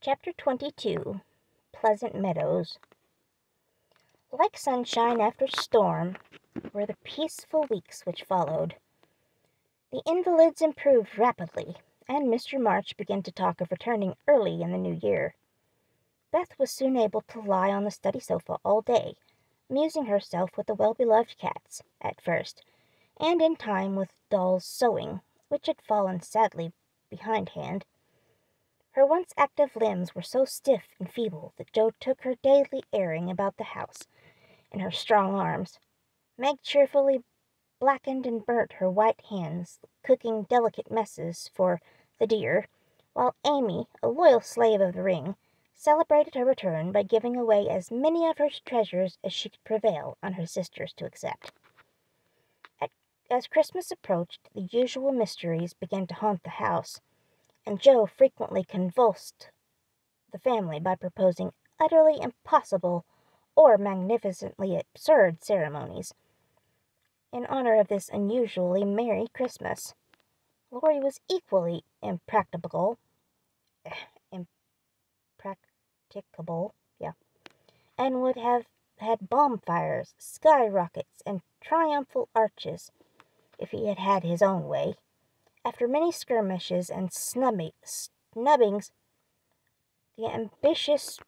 Chapter 22 Pleasant Meadows. Like sunshine after storm were the peaceful weeks which followed. The invalids improved rapidly, and Mr. March began to talk of returning early in the new year. Beth was soon able to lie on the study sofa all day, amusing herself with the well-beloved cats, at first, and in time with Doll's sewing, which had fallen sadly behindhand. Her once active limbs were so stiff and feeble that Jo took her daily airing about the house in her strong arms. Meg cheerfully blackened and burnt her white hands, cooking delicate messes for the dear, while Amy, a loyal slave of the ring, celebrated her return by giving away as many of her treasures as she could prevail on her sisters to accept. As Christmas approached, the usual mysteries began to haunt the house, and Jo frequently convulsed the family by proposing utterly impossible or magnificently absurd ceremonies in honor of this unusually merry Christmas. Laurie was equally impracticable, and would have had bonfires, skyrockets, and triumphal arches if he had had his own way. After many skirmishes and snubbings, the ambitious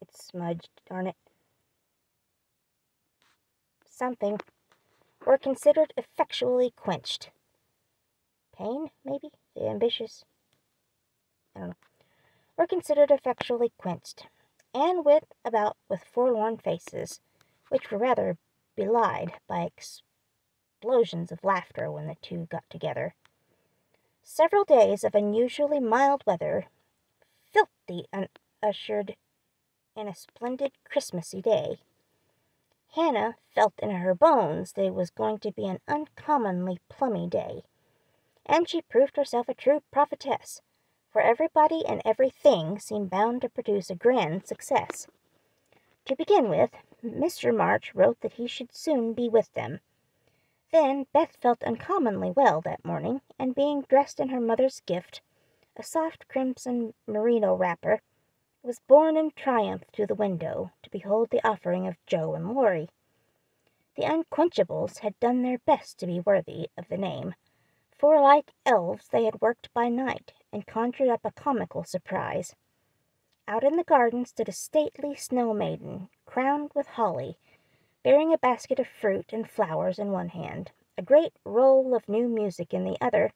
it's smudged, darn it, something, were considered effectually quenched. Pain, maybe? The ambitious, I don't know, were considered effectually quenched, and with forlorn faces, which were rather belied by explosions of laughter when the two got together. Several days of unusually mild weather, filthy and ushered in a splendid Christmassy day. Hannah felt in her bones that it was going to be an uncommonly plummy day, and she proved herself a true prophetess, for everybody and everything seemed bound to produce a grand success. To begin with, Mr. March wrote that he should soon be with them. Then Beth felt uncommonly well that morning, and being dressed in her mother's gift, a soft crimson merino wrapper, was borne in triumph to the window to behold the offering of Jo and Laurie. The Unquenchables had done their best to be worthy of the name, for like elves they had worked by night and conjured up a comical surprise. Out in the garden stood a stately snow maiden, crowned with holly, bearing a basket of fruit and flowers in one hand, a great roll of new music in the other,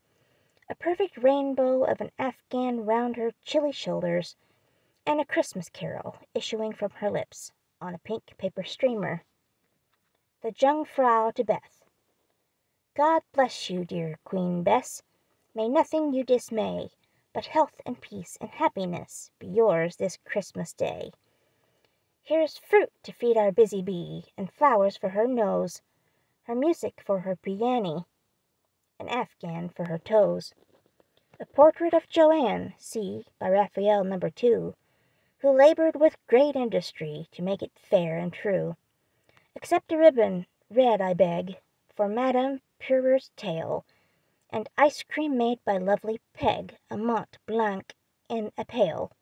a perfect rainbow of an afghan round her chilly shoulders, and a Christmas carol issuing from her lips on a pink paper streamer. The Jungfrau to Beth. God bless you, dear Queen Bess. May nothing you dismay, but health and peace and happiness be yours this Christmas day. Here's fruit to feed our busy bee, and flowers for her nose, her music for her piano, an afghan for her toes. A portrait of Joanne, see, by Raphael No. 2, who labored with great industry to make it fair and true. Accept a ribbon, red I beg, for Madame Purer's tail, and ice cream made by lovely Peg, a Mont Blanc in a pail.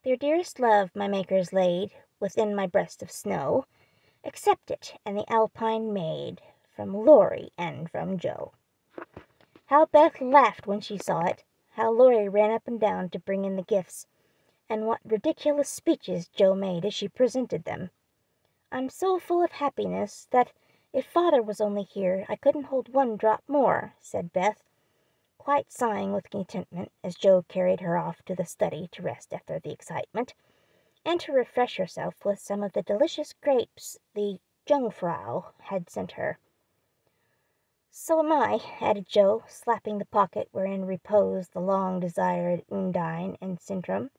Their dearest love my makers laid within my breast of snow. Accept it, and the Alpine maid, from Laurie and from Jo. How Beth laughed when she saw it, how Laurie ran up and down to bring in the gifts, and what ridiculous speeches Jo made as she presented them. I'm so full of happiness that if Father was only here I couldn't hold one drop more, said Beth, quite sighing with contentment as Jo carried her off to the study to rest after the excitement, and to refresh herself with some of the delicious grapes the Jungfrau had sent her. So am I, added Jo, slapping the pocket wherein reposed the long-desired Undine and Sintram.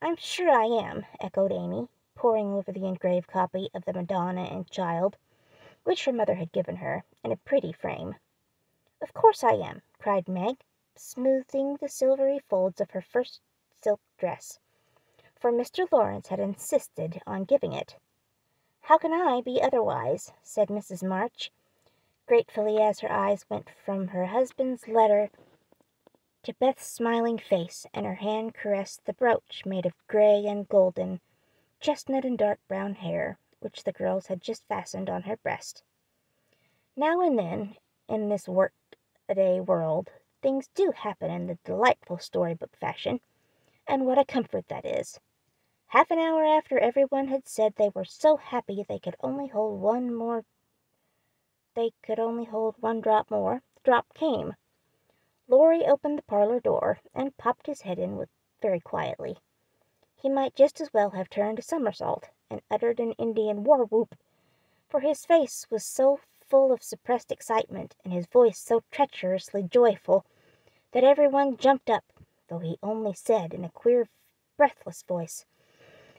I'm sure I am, echoed Amy, poring over the engraved copy of the Madonna and Child, which her mother had given her, in a pretty frame. Of course I am, cried Meg, smoothing the silvery folds of her first silk dress, for Mr. Lawrence had insisted on giving it. "How can I be otherwise?" said Mrs. March, gratefully, as her eyes went from her husband's letter to Beth's smiling face, and her hand caressed the brooch made of gray and golden, chestnut and dark brown hair, which the girls had just fastened on her breast. Now and then, in this work-a-day world, things do happen in the delightful storybook fashion, and what a comfort that is! Half an hour after everyone had said they were so happy they could only hold one drop more, the drop came. Laurie opened the parlor door and popped his head in very quietly. He might just as well have turned a somersault and uttered an Indian war whoop, for his face was so full of suppressed excitement and his voice so treacherously joyful that everyone jumped up, though he only said in a queer, breathless voice,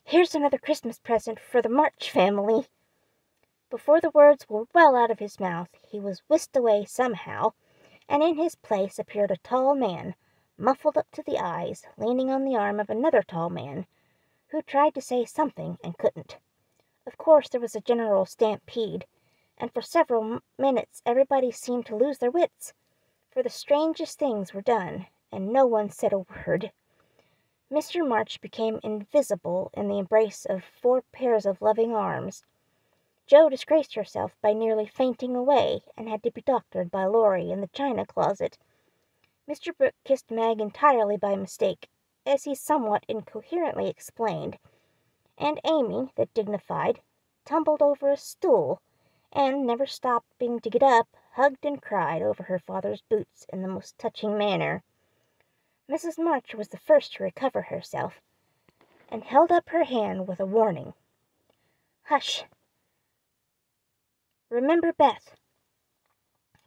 "Here's another Christmas present for the March family." Before the words were well out of his mouth, he was whisked away somehow, and in his place appeared a tall man, muffled up to the eyes, leaning on the arm of another tall man, who tried to say something and couldn't. Of course there was a general stampede, and for several minutes everybody seemed to lose their wits, for the strangest things were done, and no one said a word. Mr. March became invisible in the embrace of 4 pairs of loving arms. Jo disgraced herself by nearly fainting away, and had to be doctored by Laurie in the china closet. Mr. Brooke kissed Meg entirely by mistake, as he somewhat incoherently explained, and Amy, the dignified, tumbled over a stool, and, never stopping to get up, hugged and cried over her father's boots in the most touching manner. Mrs. March was the first to recover herself, and held up her hand with a warning. "Hush! Remember Beth!"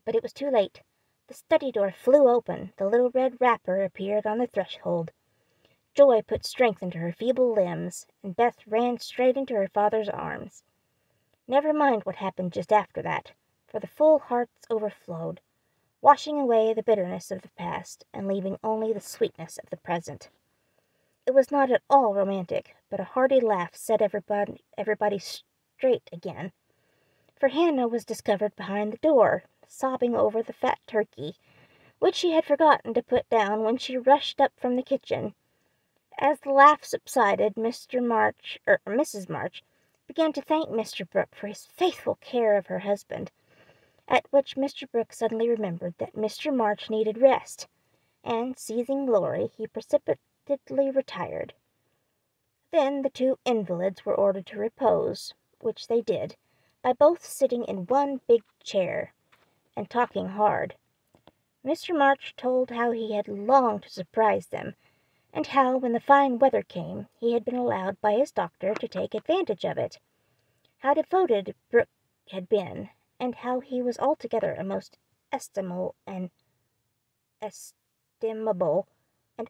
But it was too late. The study door flew open, the little red wrapper appeared on the threshold. Joy put strength into her feeble limbs, and Beth ran straight into her father's arms. Never mind what happened just after that, for the full hearts overflowed, washing away the bitterness of the past and leaving only the sweetness of the present. It was not at all romantic, but a hearty laugh set everybody straight again, for Hannah was discovered behind the door, sobbing over the fat turkey, which she had forgotten to put down when she rushed up from the kitchen. As the laugh subsided, Mrs. March began to thank Mr. Brooke for his faithful care of her husband, at which Mr. Brooke suddenly remembered that Mr. March needed rest, and, seizing Laurie, he precipitately retired. Then the 2 invalids were ordered to repose, which they did, by both sitting in one big chair, and talking hard. Mr. March told how he had longed to surprise them, and how, when the fine weather came, he had been allowed by his doctor to take advantage of it. How devoted Brooke had been, and how he was altogether a most estimable and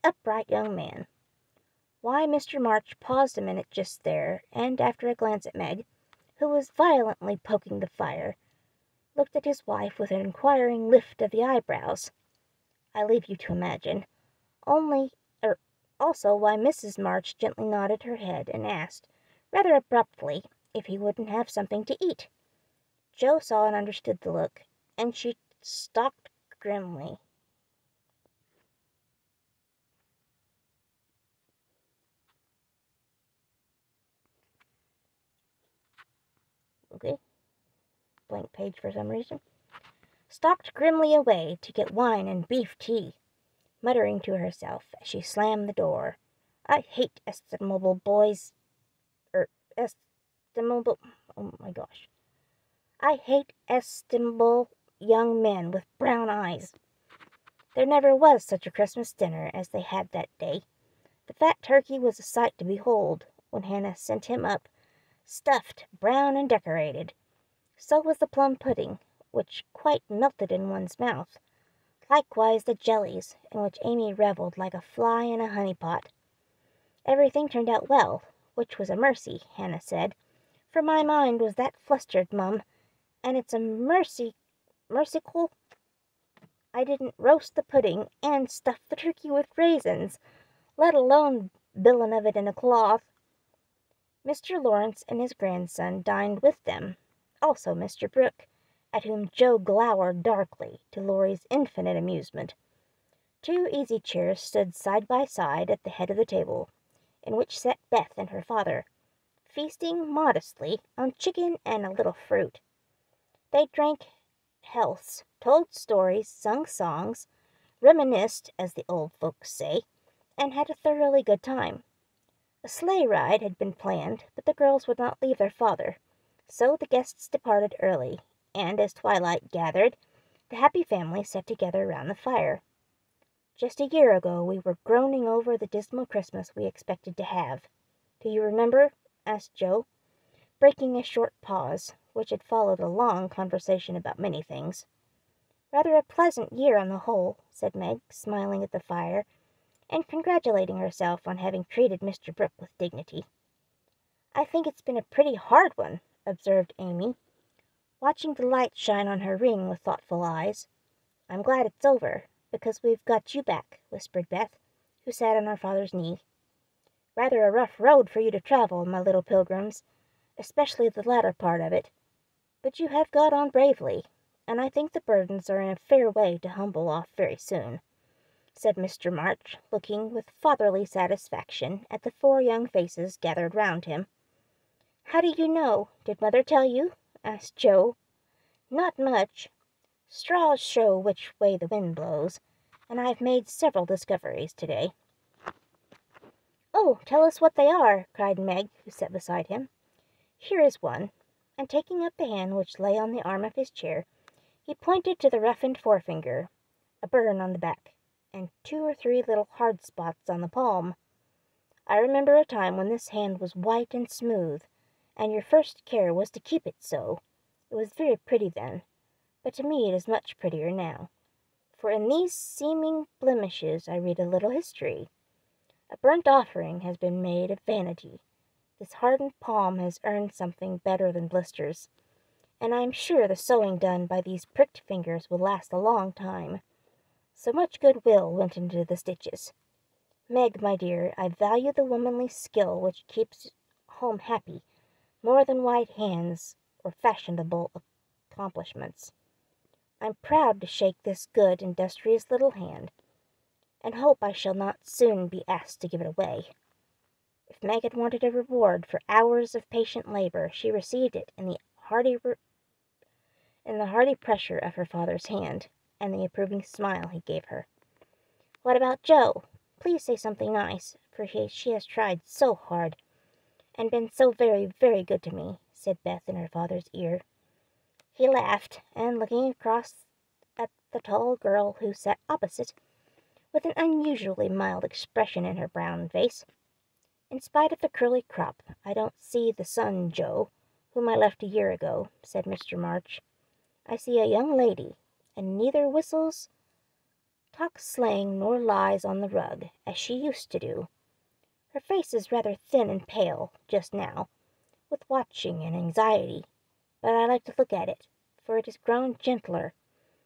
upright young man. Why Mr. March paused a minute just there, and after a glance at Meg, who was violently poking the fire, looked at his wife with an inquiring lift of the eyebrows, I leave you to imagine. Also why Mrs. March gently nodded her head and asked, rather abruptly, if he wouldn't have something to eat. Jo saw and understood the look, and she stalked grimly. Okay. Blank page for some reason. Stalked grimly away to get wine and beef tea, muttering to herself as she slammed the door, "I hate estimable boys. Estimable... oh my gosh. I hate estimable young men with brown eyes." There never was such a Christmas dinner as they had that day. The fat turkey was a sight to behold when Hannah sent him up, stuffed, brown, and decorated. So was the plum pudding, which quite melted in one's mouth. Likewise the jellies, in which Amy revelled like a fly in a honey-pot. Everything turned out well, which was a mercy, Hannah said, for my mind was that flustered, Mum, and it's a mercicle I didn't roast the pudding and stuff the turkey with raisins, let alone bilin of it in a cloth. Mr. Lawrence and his grandson dined with them, also Mr. Brooke, at whom Joe glowered darkly, to Laurie's infinite amusement. 2 easy chairs stood side by side at the head of the table, in which sat Beth and her father, feasting modestly on chicken and a little fruit. They drank healths, told stories, sung songs, reminisced, as the old folks say, and had a thoroughly good time. A sleigh ride had been planned, but the girls would not leave their father, so the guests departed early, and as twilight gathered, the happy family sat together round the fire. Just a year ago we were groaning over the dismal Christmas we expected to have. Do you remember? Asked Joe, breaking a short pause, which had followed a long conversation about many things. Rather a pleasant year on the whole, said Meg, smiling at the fire, and congratulating herself on having treated Mr. Brooke with dignity. I think it's been a pretty hard one, observed Amy, watching the light shine on her ring with thoughtful eyes. I'm glad it's over, because we've got you back, whispered Beth, who sat on her father's knee. Rather a rough road for you to travel, my little pilgrims, especially the latter part of it. But you have got on bravely, and I think the burdens are in a fair way to humble off very soon, said Mr. March, looking with fatherly satisfaction at the 4 young faces gathered round him. How do you know? Did Mother tell you? Asked Joe. Not much. Straws show which way the wind blows, and I've made several discoveries today. Oh, tell us what they are, cried Meg, who sat beside him. Here is one, and taking up the hand which lay on the arm of his chair, he pointed to the roughened forefinger, a burn on the back, and 2 or 3 little hard spots on the palm. I remember a time when this hand was white and smooth, and your first care was to keep it so. It was very pretty then, but to me it is much prettier now. For in these seeming blemishes I read a little history. A burnt offering has been made of vanity. This hardened palm has earned something better than blisters, and I am sure the sewing done by these pricked fingers will last a long time. So much good will went into the stitches. Meg, my dear, I value the womanly skill which keeps home happy more than white hands or fashionable accomplishments. I'm proud to shake this good, industrious little hand, and hope I shall not soon be asked to give it away. If Meg had wanted a reward for hours of patient labor, she received it in the hearty pressure of her father's hand, and the approving smile he gave her. What about Joe? Please say something nice, for she has tried so hard, and been so very, very good to me, said Beth in her father's ear. He laughed, and looking across at the tall girl who sat opposite, with an unusually mild expression in her brown face, in spite of the curly crop, I don't see the son, Joe, whom I left a year ago, said Mr. March. I see a young lady, and neither whistles, talks slang, nor lies on the rug, as she used to do. Her face is rather thin and pale, just now, with watching and anxiety, but I like to look at it, for it has grown gentler,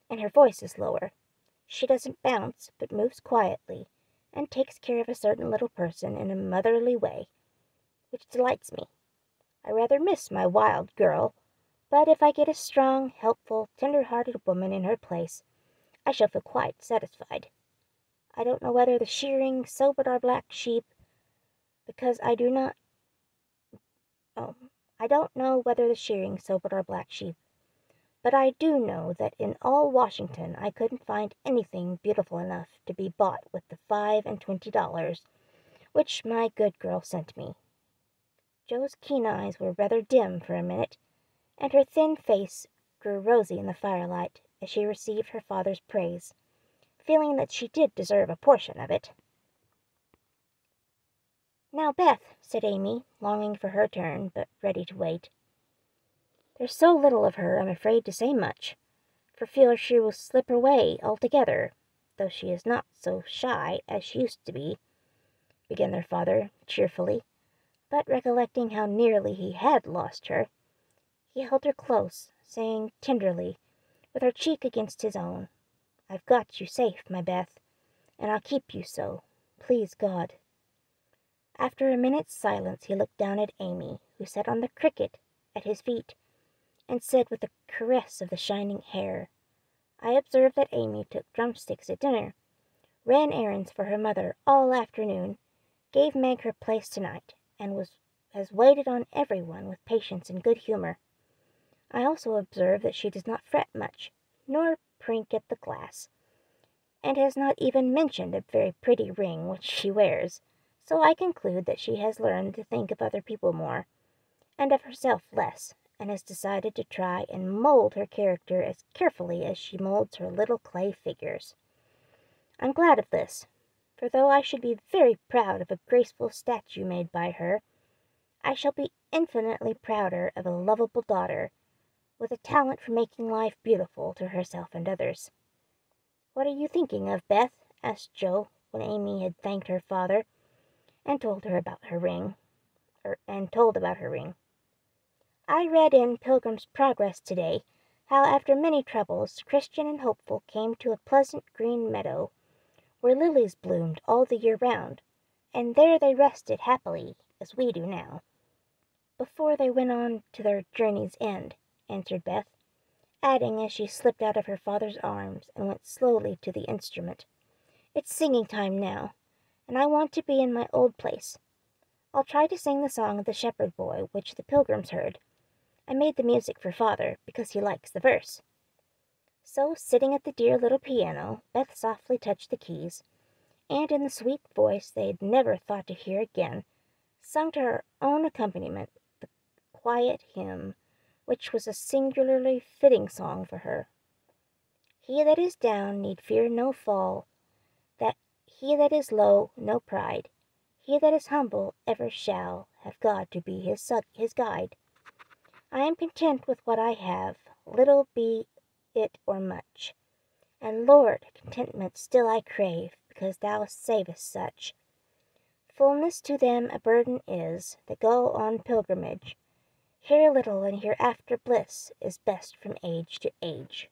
and her voice is lower. She doesn't bounce, but moves quietly, and takes care of a certain little person in a motherly way, which delights me. I rather miss my wild girl, but if I get a strong, helpful, tender-hearted woman in her place, I shall feel quite satisfied. I don't know whether the shearing sobered our black sheep, because I don't know whether the shearing sobered our black sheep, but I do know that in all Washington I couldn't find anything beautiful enough to be bought with the $25 which my good girl sent me. Joe's keen eyes were rather dim for a minute, and her thin face grew rosy in the firelight as she received her father's praise, feeling that she did deserve a portion of it. Now, Beth, said Amy, longing for her turn, but ready to wait. There's so little of her I'm afraid to say much, for fear she will slip away altogether, though she is not so shy as she used to be, began their father cheerfully, but recollecting how nearly he had lost her, he held her close, saying tenderly, with her cheek against his own, I've got you safe, my Beth, and I'll keep you so, please God. After a minute's silence he looked down at Amy, who sat on the cricket at his feet, and said with a caress of the shining hair, "I observe that Amy took drumsticks at dinner, ran errands for her mother all afternoon, gave Meg her place tonight, and has waited on everyone with patience and good humor. I also observe that she does not fret much, nor prink at the glass, and has not even mentioned a very pretty ring which she wears, so I conclude that she has learned to think of other people more, and of herself less, and has decided to try and mold her character as carefully as she molds her little clay figures. I'm glad of this, for though I should be very proud of a graceful statue made by her, I shall be infinitely prouder of a lovable daughter, with a talent for making life beautiful to herself and others." "What are you thinking of, Beth?" asked Joe, when Amy had thanked her father, and told about her ring. "I read in Pilgrim's Progress today how after many troubles Christian and Hopeful came to a pleasant green meadow, where lilies bloomed all the year round, and there they rested happily, as we do now, before they went on to their journey's end," answered Beth, adding as she slipped out of her father's arms and went slowly to the instrument, "It's singing time now, and I want to be in my old place. I'll try to sing the song of the shepherd boy which the pilgrims heard. I made the music for father, because he likes the verse." So, sitting at the dear little piano, Beth softly touched the keys, and in the sweet voice they had never thought to hear again, sung to her own accompaniment the quiet hymn, which was a singularly fitting song for her. "He that is down need fear no fall, that he that is low no pride. He that is humble ever shall have God to be his guide. I am content with what I have, little be it or much. And Lord, contentment still I crave, because thou savest such. Fullness to them a burden is that go on pilgrimage. Here little and hereafter bliss is best from age to age."